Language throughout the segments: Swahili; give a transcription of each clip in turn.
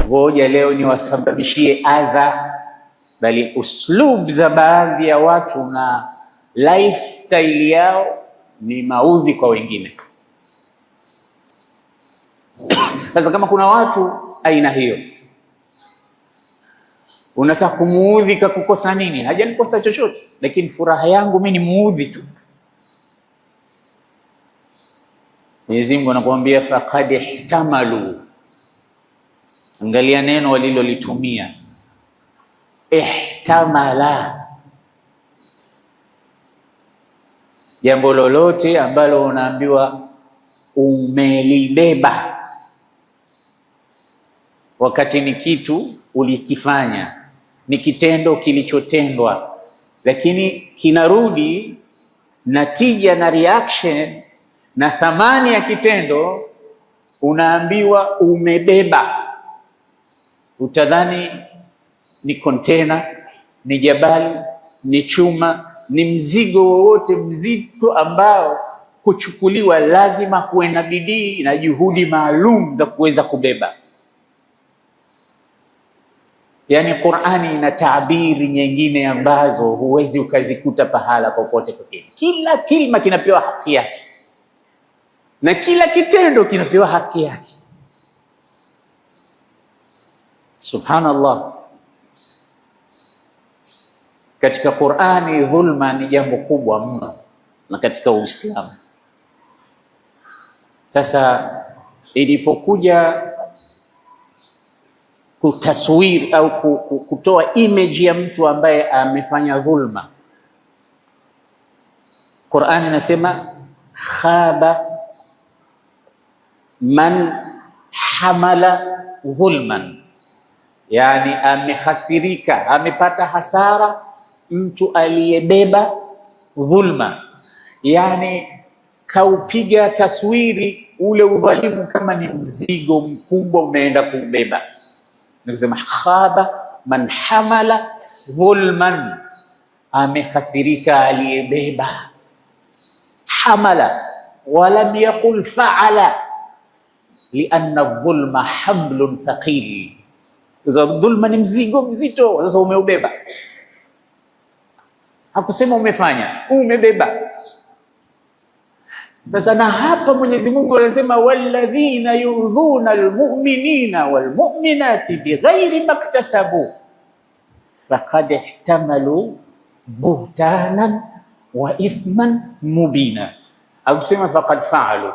ngoja leo niwasababishie adha, bali uslub za baadhi ya watu na lifestyle yao ni maudhi kwa wengine. Sasa kama kuna watu aina hiyo, unataka kumuudhi kakukosa nini? Hajanikosa chochote, lakini furaha yangu mimi ni muudhi tu. Mwenyezi Mungu anakuambia faqad ihtamalu. Angalia neno walilolitumia, ihtamala. Jambo lolote ambalo unaambiwa umelibeba, wakati ni kitu ulikifanya, ni kitendo kilichotendwa, lakini kinarudi natija na reaction na thamani ya kitendo, unaambiwa umebeba. Utadhani ni kontena, ni jabali, ni chuma, ni mzigo wowote mzito ambao kuchukuliwa lazima kuwe na bidii na juhudi maalum za kuweza kubeba. Yani Qur'ani ina taabiri nyingine ambazo huwezi ukazikuta pahala popote pekee. Kila kilima kinapewa haki yake na kila kitendo kinapewa haki yake. Subhanallah. Katika Qur'ani dhulma ni jambo kubwa mno, na katika Uislamu. Sasa ilipokuja kutaswiri au kutoa image ya mtu ambaye amefanya dhulma, Qur'ani inasema khaba man hamala dhulman, yani amehasirika, amepata hasara mtu aliyebeba dhulma. Yani kaupiga taswiri ule udhalimu kama ni mzigo mkubwa umeenda kubeba. Nikisema khaba man hamala dhulman, amehasirika aliyebeba. Hamala walam yaqul fa'ala, lianna dhulma hamlun thaqil. Dhulma ni mzigo mzito, sasa umeubeba. Hakusema umefanya, umebeba. Sasa na hapa Mwenyezi Mungu anasema walladhina yu'dhuna almu'minina walmu'minati bighairi maktasabu faqad ihtamalu buhtanan wa ithman mubina. Hakusema faqad fa'alu.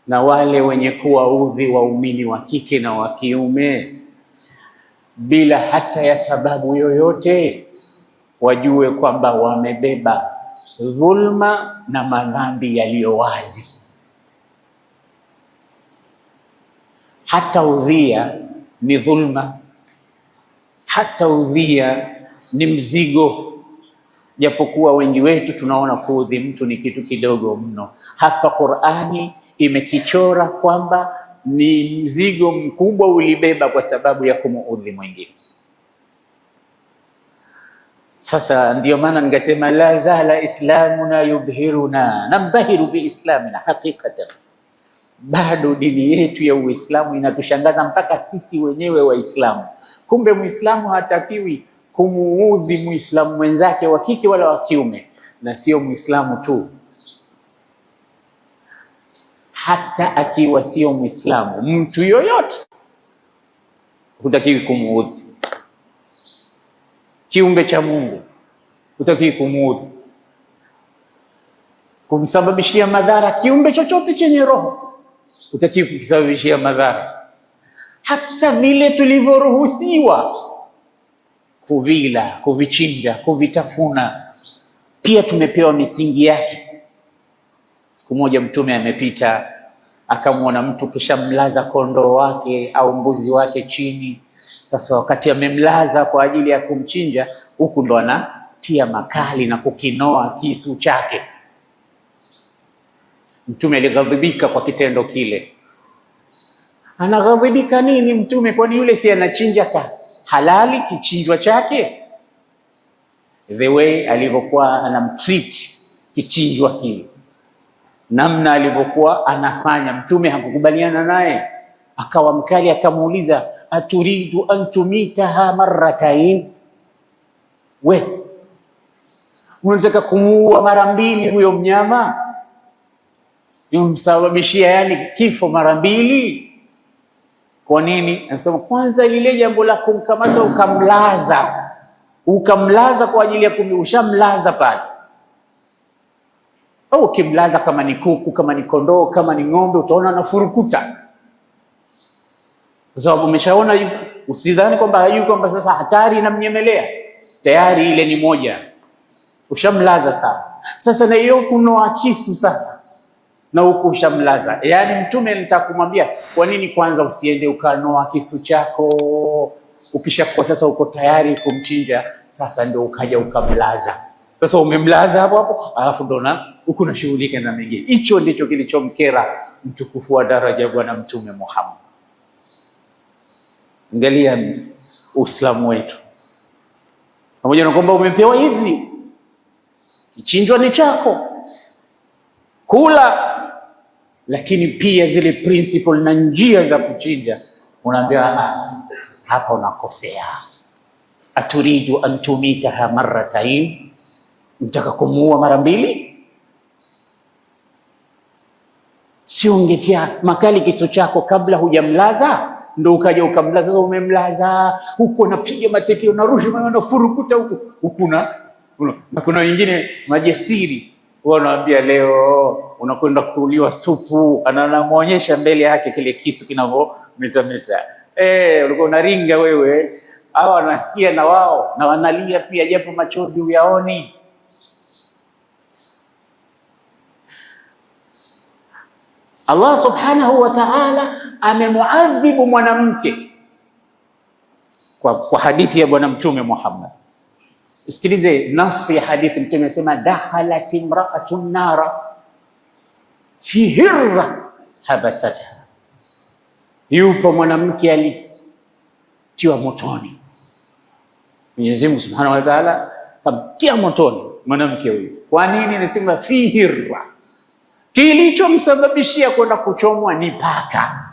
Na wale wenye kuwaudhi waumini wa kike na wa kiume bila hata ya sababu yoyote, wajue kwamba wamebeba dhulma na madhambi yaliyo wazi. Hata udhia ni dhulma, hata udhia ni mzigo, japokuwa wengi wetu tunaona kuudhi mtu ni kitu kidogo mno. Hapa Qur'ani imekichora kwamba ni mzigo mkubwa ulibeba kwa sababu ya kumuudhi mwingine. Sasa ndio maana ningesema la zala islamuna yubhiruna, nambahiru biislamina haqiqatan. Bado dini yetu ya Uislamu inatushangaza mpaka sisi wenyewe Waislamu. Kumbe Muislamu hatakiwi kumuudhi Muislamu mwenzake wa kike wala wa kiume, na sio Muislamu tu, hata akiwa sio Muislamu, mtu yoyote hutakiwi kumuudhi. Kiumbe cha Mungu hutakiwi kumuudhi, kumsababishia madhara. Kiumbe chochote chenye roho hutakiwi kukisababishia madhara. Hata vile tulivyoruhusiwa kuvila, kuvichinja, kuvitafuna, pia tumepewa misingi yake. Siku moja Mtume amepita akamwona mtu kisha mlaza kondoo wake au mbuzi wake chini. Sasa wakati amemlaza kwa ajili ya kumchinja, huku ndo anatia makali na kukinoa kisu chake. Mtume alighadhibika kwa kitendo kile. Anaghadhibika nini Mtume? Kwani yule si anachinja ka halali kichinjwa chake? The way alivyokuwa anamtreat kichinjwa kile, namna alivyokuwa anafanya, Mtume hakukubaliana naye. akawa mkali, akamuuliza aturidu an tumitaha marratain, we unataka kumuua mara mbili huyo mnyama, yumsababishia yani kifo mara mbili? Kwa nini? Anasema kwanza lile jambo la kumkamata ukamlaza kwa ajili ya ushamlaza pale, au ukimlaza kama ni kuku, kama ni kondoo, kama ni ng'ombe, utaona anafurukuta kwa sababu umeshaona. Usidhani kwamba hajui kwamba sasa hatari inamnyemelea, tayari ile ni moja, ushamlaza sana. Sasa na hiyo kunoa kisu sasa, na huko ushamlaza. Yani Mtume nitakumwambia kwa nini kwanza usiende ukanoa kisu chako, ukishakuwa sasa uko tayari kumchinja, sasa ndio ukaja ukamlaza. Sasa umemlaza hapo alafu ndo na huko unashughulika na mengine. Hicho ndicho kilichomkera mtukufu wa daraja Bwana Mtume Muhammad. Angalia Uislamu wetu, pamoja na kwamba umepewa idhini, kichinjwa ni chako kula, lakini pia zile principle na njia za kuchinja unaambiwa hapa unakosea. Aturidu an tumitaha marratain, mtaka kumuua mara mbili? Sio ungetia makali kisu chako kabla hujamlaza, ndo ukaja ukamlaza. Sasa umemlaza huko, unapiga mateke, unarusha unafurukuta huko na kuna wengine majasiri wanaambia leo unakwenda kuuliwa supu, anamuonyesha mbele yake kile kisu kinavyometameta. Ulikuwa unaringa wewe. Hao wanasikia na wao na wanalia pia, japo machozi uyaoni. Allah subhanahu wa ta'ala amemuadhibu mwanamke kwa hadithi ya Bwana Mtume Muhammad. Sikilize nasi ya hadithi. Mtume anasema dakhalat imra'atun nara fi hirra habasatha, yupo mwanamke alitiwa motoni. Mwenyezi Mungu Subhanahu wa Ta'ala kamtia motoni mwanamke huyu. Kwa nini anasema fi hirra? Kilichomsababishia kwenda kuchomwa ni paka,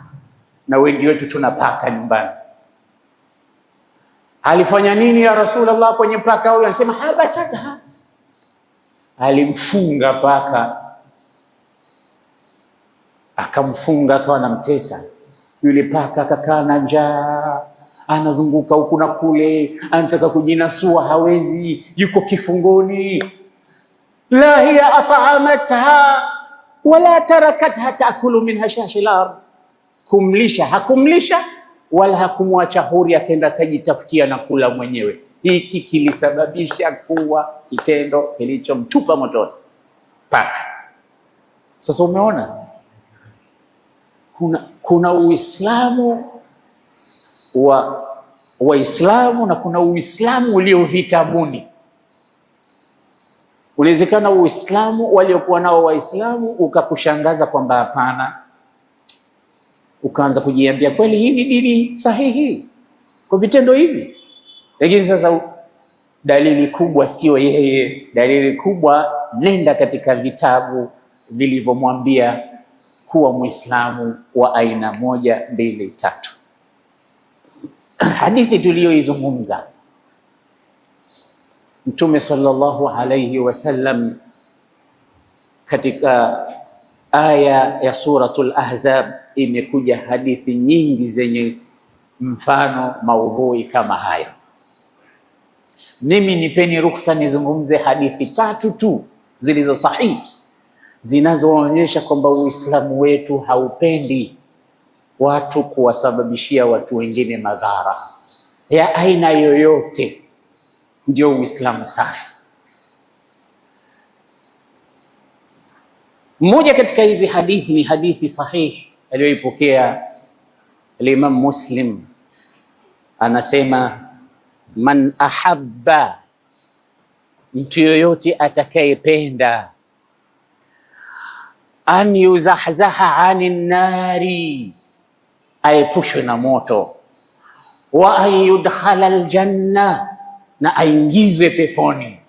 na wengi wetu tuna paka nyumbani. Alifanya nini ya Rasulullah kwenye paka huyo? Anasema habasatha, alimfunga paka, akamfunga, akawa anamtesa yule paka. Akakaa na njaa, anazunguka huku na kule, anataka kujinasua, hawezi, yuko kifungoni. La hiya at'amatha wala tarakatha ta'kulu min hashashil ard, kumlisha hakumlisha wala hakumwacha huri akaenda akajitafutia na kula mwenyewe. Hiki kilisababisha kuwa kitendo kilichomtupa motoni paka. Sasa umeona kuna Uislamu wa Waislamu na kuna Uislamu ulio vitabuni. Unawezekana Uislamu waliokuwa nao Waislamu ukakushangaza kwamba hapana, ukaanza kujiambia kweli hii ni dini sahihi kwa vitendo hivi. Lakini sasa dalili kubwa sio yeye, dalili kubwa nenda katika vitabu vilivyomwambia kuwa Muislamu wa aina moja, mbili, tatu. Hadithi tuliyoizungumza, Mtume sallallahu alayhi wasallam katika aya ya suratul Ahzab imekuja hadithi nyingi zenye mfano maudhui kama haya. Mimi nipeni ruksa nizungumze hadithi tatu tu zilizo sahihi zinazoonyesha kwamba Uislamu wetu haupendi watu kuwasababishia watu wengine madhara ya aina yoyote. Ndio Uislamu safi. Mmoja katika hizi hadithi ni hadithi sahihi aliyoipokea al-Imam Muslim. Anasema man ahabba, mtu yoyote atakayependa, an yuzahzaha anin nari, aepushwe na moto, wa an yudkhala aljanna, na aingizwe peponi.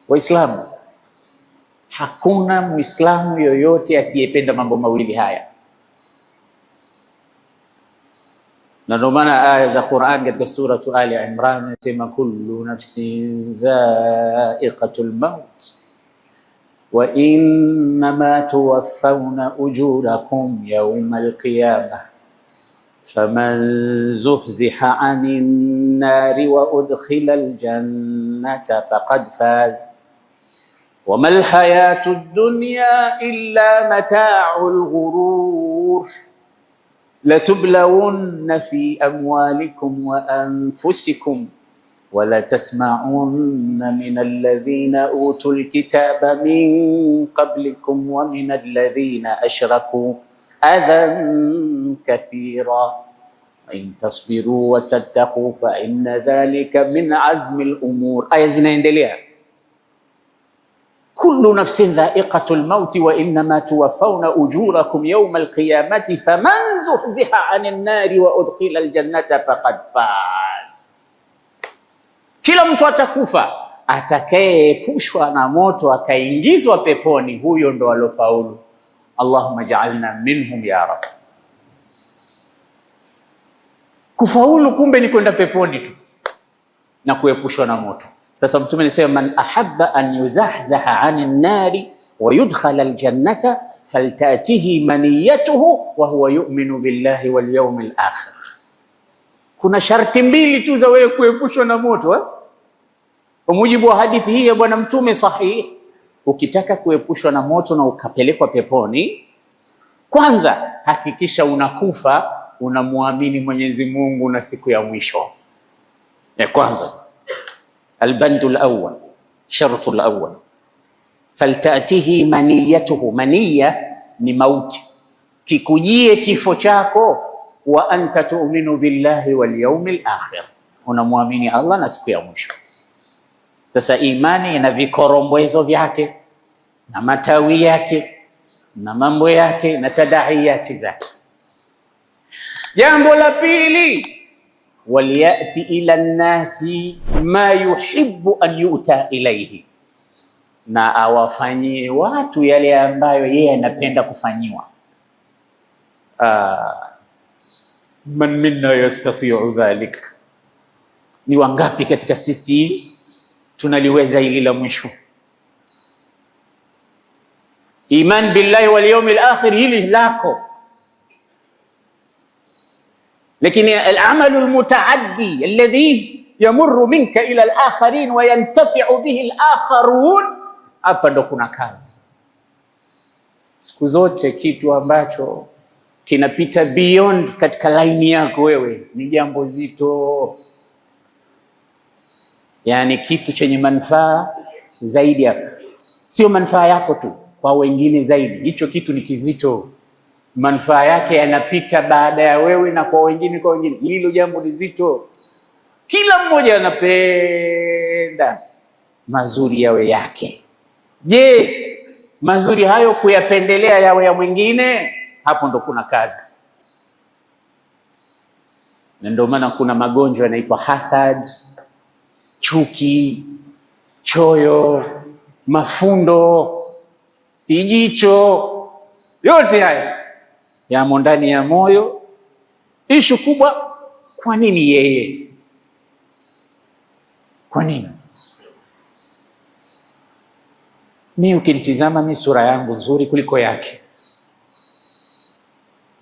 Waislamu, hakuna Muislamu yoyote asiyependa mambo mawili haya. Na ndio maana aya za Qur'an katika suratu Ali Imran inasema kullu nafsin dha'iqatul maut wa innama tuwaffawna ujurakum yawmal qiyamah faman zuhziha 'anil nari wa udkhilal jannata faqad faz wamal hayatud dunya illa mata'ul ghurur لتبلون في أموالكم وأنفسكم ولتسمعن من الذين أوتوا الكتاب من قبلكم ومن الذين أشركوا أذى كثيرا وإن تصبروا وتتقوا فإن ذلك من عزم الأمور. آية zinaendelea kullu nafsin dha'iqatul mauti wa innama tuwaffawna ujurakum yawmal qiyamati faman zuhziha 'anil nari wa udkhila aljannata faqad faz. Kila mtu atakufa, atakayeepushwa na moto akaingizwa peponi, huyo ndo alofaulu. Allahumma ja'alna minhum ya rab. Kufaulu kumbe ni kwenda peponi tu na kuepushwa na moto. Sasa Mtume anasema man ahabba an yuzahzaha 'anil nari wa yudkhala aljannata faltatihi maniyatuhu wa huwa yu'minu billahi wal yawmil akhir. Kuna sharti mbili tu za wewe kuepushwa na moto kwa mujibu wa hadithi hii ya Bwana Mtume sahihi. Ukitaka kuepushwa na moto na ukapelekwa peponi, kwanza hakikisha unakufa unamwamini Mwenyezi Mungu na siku ya mwisho. Ya kwanza البند الأول شرط الأول فلتأتيه منيته. منية ni mauti, kikujie kifo chako. Wa anta tu'minu billahi wal yawmil akhir, unamwamini Allah na siku ya mwisho. Sasa imani ina vikorombwezo vyake na matawi yake na mambo yake na tadaiyati zake. Jambo la pili, waliyati ila nnasi ma yuhibbu an yuta ilayhi, na awafanyie watu yale ambayo yeye anapenda kufanyiwa. Man minna yastati'u dhalik, ni wangapi katika sisi tunaliweza hili la mwisho? Iman billahi wal yawmil akhir, hili lako. Lakini al-amalu al-mutaaddi alladhi yamurru minka ila al-akharin wa yantafi'u bihi al-akharun, hapa ndo kuna kazi. Siku zote kitu ambacho kinapita beyond katika laini yako wewe ni jambo zito, yani kitu chenye manufaa zaidi yako, sio manufaa yako tu, kwa wengine zaidi. Hicho kitu ni kizito, manufaa yake yanapita baada ya wewe na kwa wengine, kwa wengine. Hilo jambo ni zito. Kila mmoja anapenda mazuri yawe yake. Je, mazuri hayo kuyapendelea yawe ya mwingine? Hapo ndo kuna kazi. Na ndio maana kuna magonjwa yanaitwa hasad, chuki, choyo, mafundo, kijicho. Yote haya yamo ndani ya moyo. Ishu kubwa, kwa nini yeye? Kwa nini? Mimi ukinitizama, mimi sura yangu nzuri kuliko yake,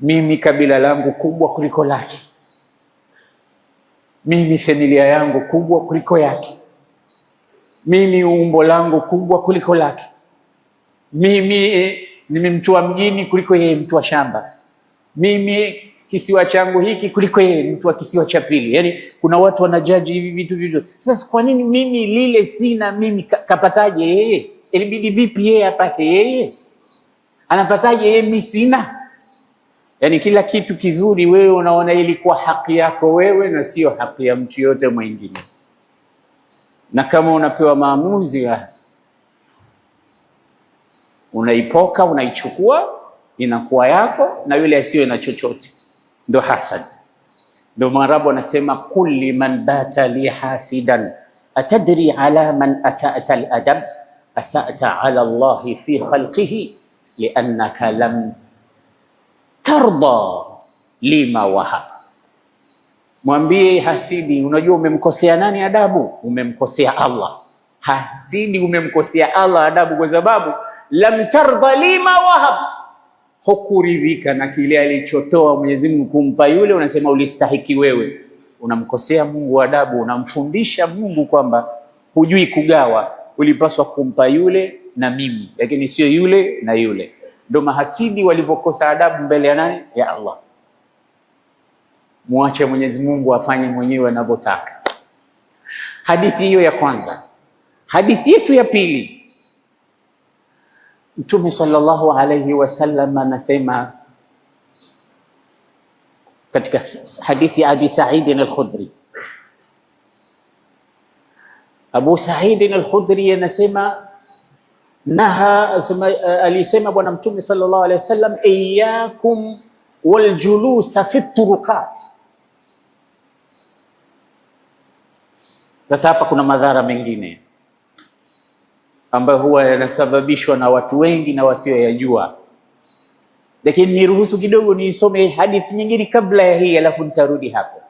mimi kabila langu kubwa kuliko lake, mimi familia yangu kubwa kuliko yake, mimi umbo langu kubwa kuliko lake, mimi ni mtu wa mjini kuliko yeye mtu wa shamba, mimi kisiwa changu hiki kuliko yeye mtu wa kisiwa cha pili. Yani kuna watu wanajaji hivi vitu. Sasa kwa nini mimi lile sina, mimi kapataje yeye? Ilibidi vipi yeye apate? Yeye anapataje yeye mimi sina? Yani kila kitu kizuri wewe unaona ilikuwa haki yako wewe na sio haki ya mtu yote mwingine. Na kama unapewa maamuzi, unaipoka, unaichukua, inakuwa yako, na yule asiyo na chochote. Ndo hasad. Ndo Mwarabu anasema kulli man bata li hasidan atadri ala man asa'ta al-adab asa'ta ala Allah fi khalqihi liannaka lam tarda lima wahab. Mwambie hasidi, unajua umemkosea nani adabu? Umemkosea Allah. Hasidi, umemkosea Allah adabu, kwa sababu lam tarda lima wahab, hukuridhika na kile alichotoa Mwenyezi Mungu kumpa yule, unasema ulistahiki wewe. Unamkosea Mungu adabu, unamfundisha Mungu kwamba hujui kugawa, ulipaswa kumpa yule na mimi, lakini sio yule na yule. Ndio mahasidi walivyokosa adabu mbele ya nani? Ya Allah. Muache Mwenyezi Mungu afanye mwenyewe anavyotaka. Hadithi hiyo ya kwanza. Hadithi yetu ya pili, Mtume sallallahu alayhi wasallam anasema katika hadithi ya Abi Sa'id al-Khudri. Abu Sa'id al-Khudri anasema alisema Bwana Mtume sallallahu alayhi wasallam, iyyakum wal julusa fi turuqat. Sasa hapa kuna madhara mengine ambayo huwa yanasababishwa na watu wengi na wasioyajua, lakini niruhusu kidogo niisome hadithi nyingine kabla ya hii, alafu nitarudi hapo.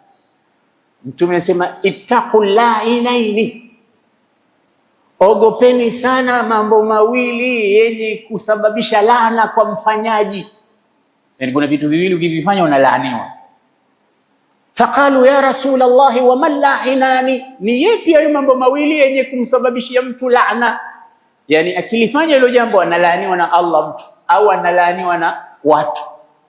Mtume anasema ittaqul la'inaini, ogopeni sana mambo mawili yenye kusababisha laana kwa mfanyaji. Yani kuna vitu viwili ukivifanya unalaaniwa. Faqalu ya Rasulullah wa man la'inani, ni yepi hayo mambo mawili yenye kumsababishia mtu laana? Yani akilifanya hilo jambo analaaniwa na Allah mtu, au analaaniwa na watu.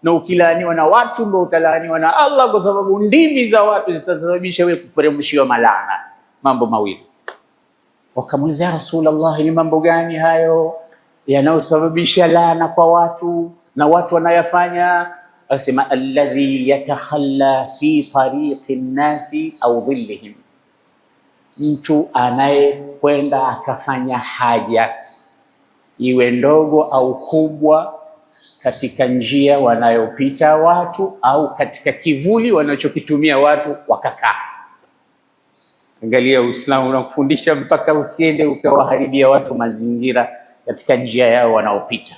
Na ukilaaniwa na watu ndio utalaaniwa na Allah, kwa sababu ndimi za watu zitasababisha wewe kuperemshiwa malaana. Mambo mawili. Wakamuuliza ya Rasulullah, ni mambo gani hayo yanayosababisha laana kwa watu na watu wanayafanya? Akasema alladhi yatakhalla fi tariqi nnasi au dhillihim, mtu anayekwenda akafanya haja iwe ndogo au kubwa katika njia wanayopita watu au katika kivuli wanachokitumia watu wakakaa. Angalia, Uislamu unakufundisha mpaka usiende ukawaharibia watu mazingira katika njia yao wanaopita.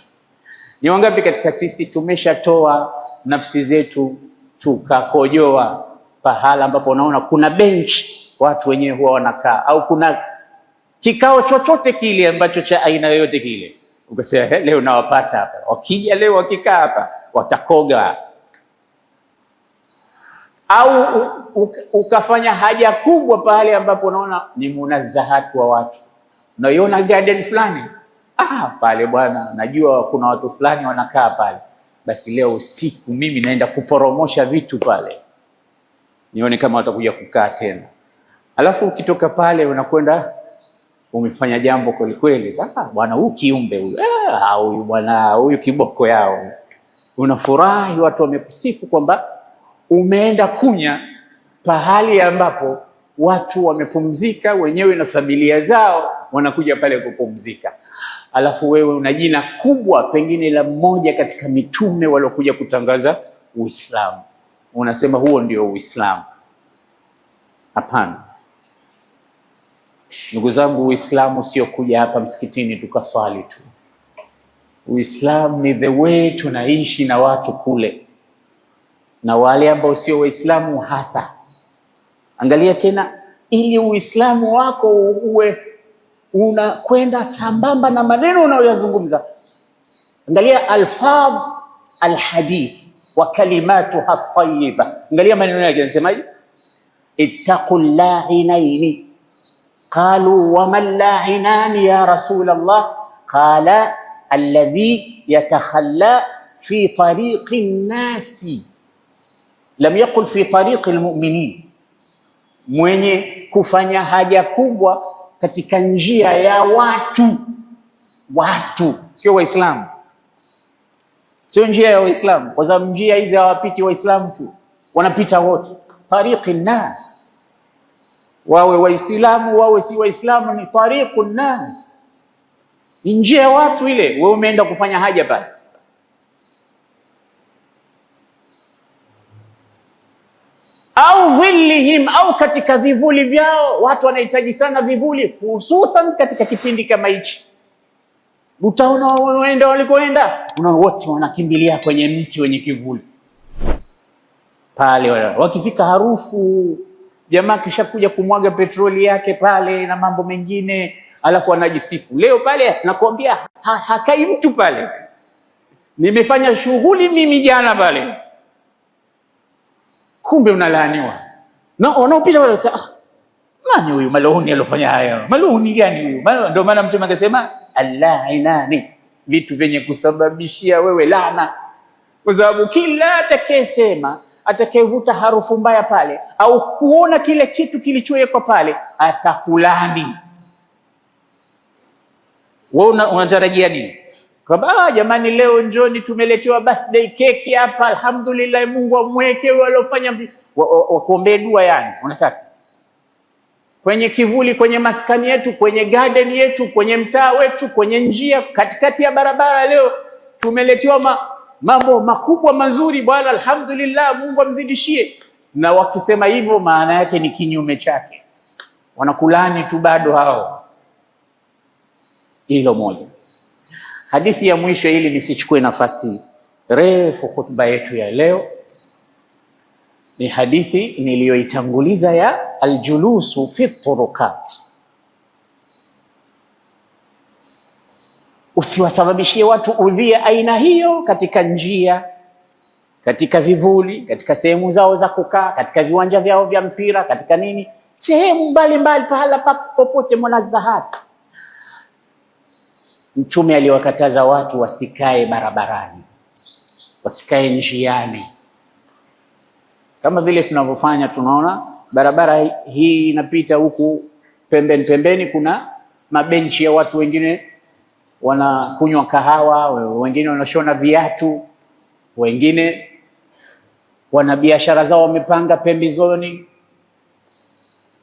Ni wangapi katika sisi tumeshatoa nafsi zetu tukakojoa pahala ambapo unaona kuna bench watu wenyewe huwa wanakaa, au kuna kikao chochote kile ambacho cha aina yoyote kile, ukasema leo nawapata hapa, wakija leo wakikaa hapa watakoga. Au ukafanya haja kubwa pale ambapo unaona ni munazahatu wa watu, unaiona garden fulani, pale bwana najua kuna watu fulani wanakaa pale, basi leo usiku mimi naenda kuporomosha vitu pale nione kama watakuja kukaa tena. Alafu ukitoka pale unakwenda umefanya jambo kweli kweli. Sasa bwana, huyu kiumbe huyu, huyu bwana, huyu kiboko yao, unafurahi, watu wamekusifu kwamba umeenda kunya pahali ambapo watu wamepumzika wenyewe na familia zao, wanakuja pale kupumzika. Alafu wewe una jina kubwa pengine la mmoja katika mitume waliokuja kutangaza Uislamu, unasema huo ndio Uislamu. Hapana ndugu zangu, Uislamu sio kuja hapa msikitini tukaswali tu. Uislamu ni the way tunaishi na watu kule na wale ambao sio Waislamu hasa. Angalia tena, ili Uislamu wako uwe unakwenda sambamba na maneno unayoyazungumza. Angalia alfadh alhadith wa kalimatuha tayyiba. Angalia maneno yake yanasemaje? Ittaqul la'inaini. Qalu wa man la'inani ya Rasulullah? Qala alladhi yatakhalla fi tariqi nnasi, lam yaqul fi tariqi almu'minin. Mwenye kufanya haja kubwa katika njia ya watu sio Waislamu, sio njia ya Waislamu, kwa sababu njia hizi hawapiti Waislamu tu, wanapita wote. Tariqi nnas, wawe Waislamu wawe si Waislamu, ni tariqu nnas, njia ya watu ile. Wewe umeenda kufanya haja pale, au dhillihim, au katika vivuli vyao. Watu wanahitaji sana vivuli, hususan katika kipindi kama hichi. Utaona waenda walikoenda, unaona wote wanakimbilia kwenye mti wenye kivuli. pale. Wakifika harufu, jamaa kisha kuja kumwaga petroli yake pale na mambo mengine, alafu anajisifu leo pale, nakwambia hakai mtu pale, nimefanya shughuli mimi jana pale. Kumbe unalaaniwa na unaopita wale. Nani huyu maluni alofanya haya? Maluni gani huyu? Ndio maana Mtume akasema allainani, vitu vyenye kusababishia wewe laana. Kwa sababu kila atakayesema, atakayevuta harufu mbaya pale au kuona kile kitu kilichowekwa pale atakulani. Wewe unatarajia nini? Kwamba jamani, leo njoni tumeletewa birthday cake hapa, alhamdulillah, Mungu amweke waliofanya wakuombee dua. Yani unataka kwenye kivuli, kwenye maskani yetu, kwenye garden yetu, kwenye mtaa wetu, kwenye njia, katikati ya barabara, leo tumeletewa mambo makubwa mazuri bwana, alhamdulillah, Mungu amzidishie. Na wakisema hivyo, maana yake ni kinyume chake, wanakulani tu bado hao. Hilo moja. Hadithi ya mwisho, ili nisichukue nafasi refu khutba yetu ya leo, ni hadithi niliyoitanguliza ya aljulusu fi turuqat. Usiwasababishie watu udhia aina hiyo katika njia, katika vivuli, katika sehemu zao za kukaa, katika viwanja vyao vya mpira, katika nini, sehemu mbalimbali, pahala popote munazahati. Mtume aliwakataza watu wasikae barabarani, wasikae njiani, kama vile tunavyofanya. Tunaona barabara hii inapita huku pembeni pembeni, kuna mabenchi ya watu, wengine wanakunywa kahawa, wengine wanashona viatu, wengine wana biashara zao wamepanga pembezoni.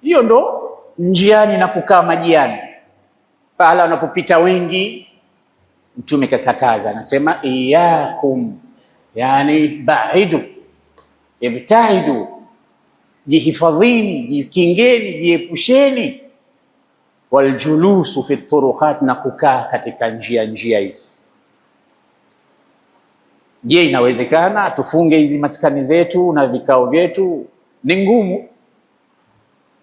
Hiyo ndo njiani na kukaa majiani, pahala wanapopita wengi. Mtume kakataza, anasema iyakum, yani baidu, ibtaidu, jihifadhini, jikingeni, jiepusheni, waljulusu fi turuqat, na kukaa katika njia hizi. Je, inawezekana tufunge hizi maskani zetu na vikao vyetu? Ni ngumu.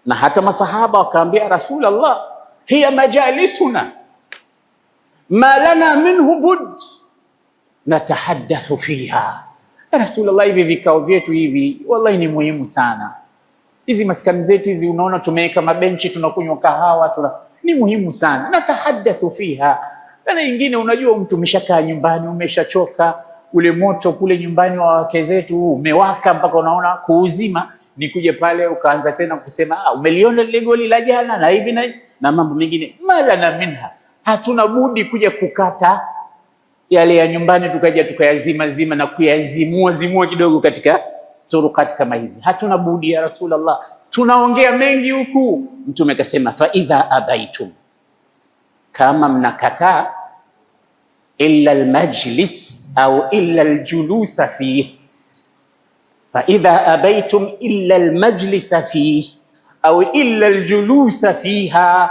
Na hata masahaba wakaambia Rasulullah, hiya majalisuna ma lana minhu bud natahaddathu fiha. Rasulullah, hivi vikao vyetu hivi wallahi ni muhimu sana. Hizi maskani zetu hizi, unaona tumeweka mabenchi, tunakunywa kahawa, ni muhimu sana. Natahaddathu fiha. Na nyingine, unajua mtu umeshakaa nyumbani, umeshachoka, ule moto kule nyumbani wa wake zetu umewaka mpaka unaona kuuzima, ni kuja pale ukaanza tena kusema umeliona lile goli la jana na hivi na mambo mengine. Malana minha, hatuna budi kuja kukata yale ya nyumbani, tukaja tukayazima na kuyazimua kidogo katika turukati kama hizi. Hatuna budi ya Rasulullah, tunaongea mengi huku. Mtume akasema fa idha abaitum, kama mnakataa, illa almajlis au illa aljulusa fihi, fa idha abaitum illa almajlisa fihi au illa aljulusa fiha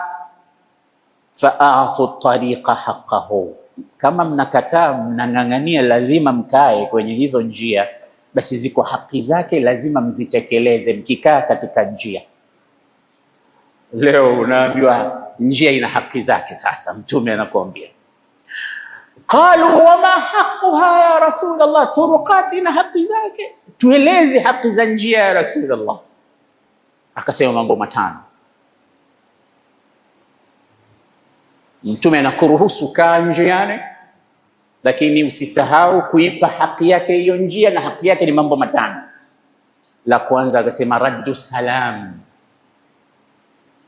fa'atu tariqa haqqahu. Kama mnakataa, mnang'ang'ania lazima mkae kwenye hizo njia, basi ziko haki zake, lazima mzitekeleze mkikaa katika njia. Leo unaambiwa njia ina haki zake. Sasa Mtume anakuambia, qalu wama haqquha ya Rasulullah, turuqati ina haki zake, tueleze haki za njia ya Rasulullah. Akasema mambo matano. Mtume anakuruhusu kaa njiani, lakini usisahau kuipa haki yake hiyo njia, na haki yake ni mambo matano. La kwanza akasema raddu salam.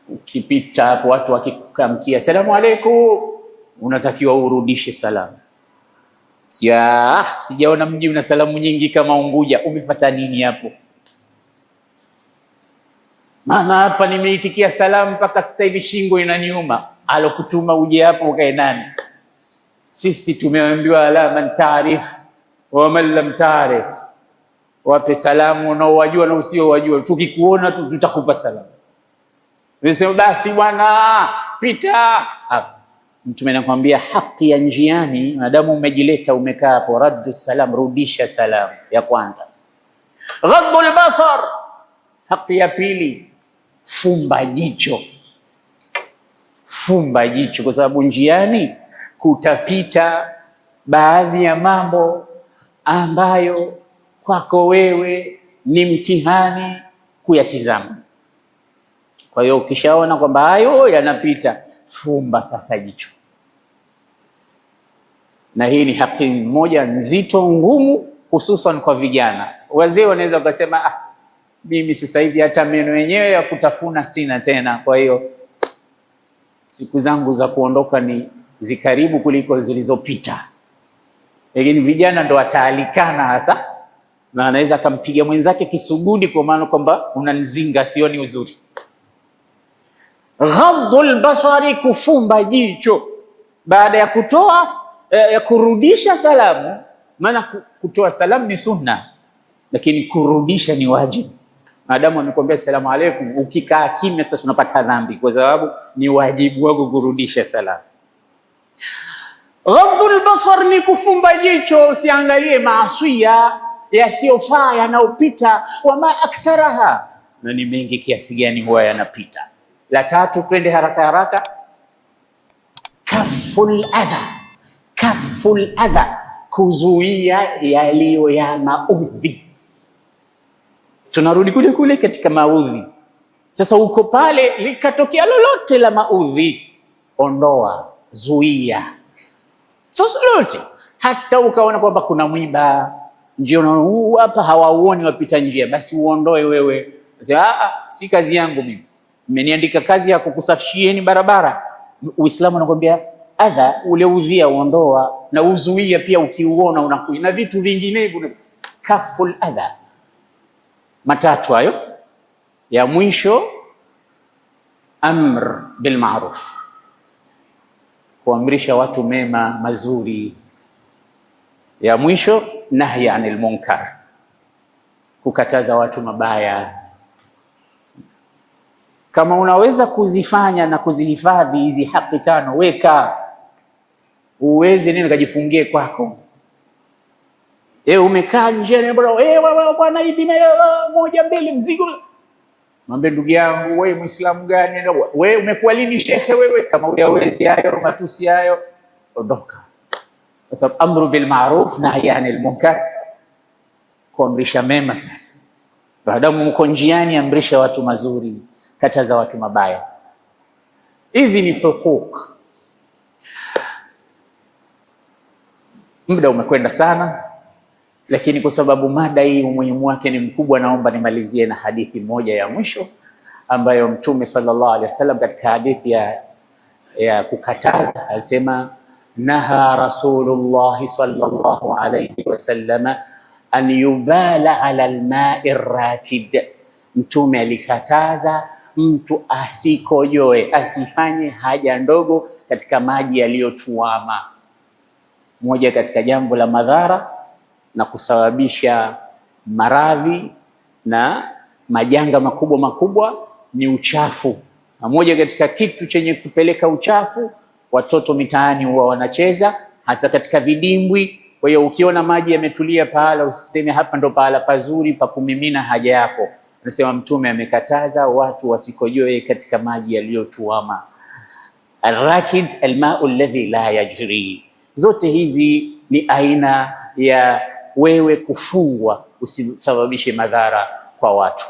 Ukipita hapo watu wakikukamkia asalamu alaykum, unatakiwa urudishe salamu. Sijaona mji una salamu nyingi kama Unguja, umefuata nini hapo? Maana hapa nimeitikia salamu mpaka sasa hivi shingo inaniuma. Alokutuma uje hapo ukae nani? Sisi tumeambiwa ala man taarif wa man lam taarif, wape salamu unaowajua na usiowajua, tukikuona tu tutakupa salamu. Unasema basi bwana pita. Mtume anakuambia haki ya njiani, maadamu umejileta umekaa hapo, raddu salam, rudisha salamu ya kwanza. Ghadul basar, haki ya pili, fumba jicho. Fumba jicho, kwa sababu njiani kutapita baadhi ya mambo ambayo kwako wewe ni mtihani kuyatizama. Kwa hiyo ukishaona kwamba hayo yanapita, fumba sasa jicho. Na hii ni haki moja nzito, ngumu, hususan kwa vijana. Wazee wanaweza wakasema mimi sasa hivi hata meno yenyewe ya kutafuna sina tena, kwa hiyo siku zangu za kuondoka ni zikaribu kuliko zilizopita. Lakini vijana ndo wataalikana hasa, na anaweza akampiga mwenzake kisugudi kwa maana kwamba unanizinga, sioni uzuri. Ghadul basari, kufumba jicho baada ya kutoa ya kurudisha salamu. Maana kutoa salamu ni sunna, lakini kurudisha ni wajibu. Maadamu amekwambia asalamu alaykum, ukikaa kimya sasa unapata dhambi, kwa sababu ni wajibu wako kurudisha salamu. Ghadul basar ni kufumba jicho, usiangalie maasiya yasiyofaa yanayopita. Wama aktharaha, na ni mengi kiasi gani huwa yanapita. La tatu, twende haraka haraka, kaful adha. Kaful adha, kuzuia yaliyo ya maudhi. Tunarudi kule kule katika maudhi. Sasa uko pale, likatokea lolote la maudhi, ondoa, zuia. Sasa lolote, hata ukaona kwamba kuna mwiba njiani hapa, hawauoni wapita njia, basi uondoe wewe. Sasa si kazi yangu mimi, mmeniandika kazi ya kukusafishieni barabara. Uislamu unakwambia adha, ule udhia uondoa, na uzuia pia ukiuona unakuja na vitu vinginevyo. Kaful adha. Matatu hayo. Ya mwisho, amr bil ma'ruf, kuamrisha watu mema mazuri. Ya mwisho, nahy anil munkar, kukataza watu mabaya. Kama unaweza kuzifanya na kuzihifadhi hizi haki tano, weka. Uweze nini kajifungie kwako. Umekaa nje bwana hivi moja mbili mzigo. Mwambie ndugu yangu, wewe Muislamu gani? Wewe umekuwa lini shekhe wewe? Kama hujawezi hayo matusi hayo, ondoka. Kwa sababu amru bil ma'ruf nahy anil munkar, kuamrisha mema. Sasa baadamu mko njiani, amrisha watu mazuri, kataza watu mabaya. Hizi ni hukuk. Muda umekwenda sana, lakini kwa sababu mada hii umuhimu wake ni mkubwa, naomba nimalizie na hadithi moja ya mwisho ambayo Mtume sallallahu alaihi wasallam katika hadithi ya kukataza alisema, naha Rasulullah sallallahu alaihi wasallam an yubala ala alma'i rakid. Mtume alikataza mtu asikojoe, asifanye haja ndogo katika maji yaliyotuama. Moja katika jambo la madhara na kusababisha maradhi na majanga makubwa makubwa ni uchafu. Na moja katika kitu chenye kupeleka uchafu, watoto mitaani huwa wanacheza, hasa katika vidimbwi. Kwa hiyo ukiona maji yametulia pahala, usiseme hapa ndo pahala pazuri pa kumimina haja yako. Anasema Mtume amekataza watu wasikojoe katika maji yaliyotuama. Al-rakid alma'u alladhi la yajri. Zote hizi ni aina ya wewe kufungwa usisababishe madhara kwa watu.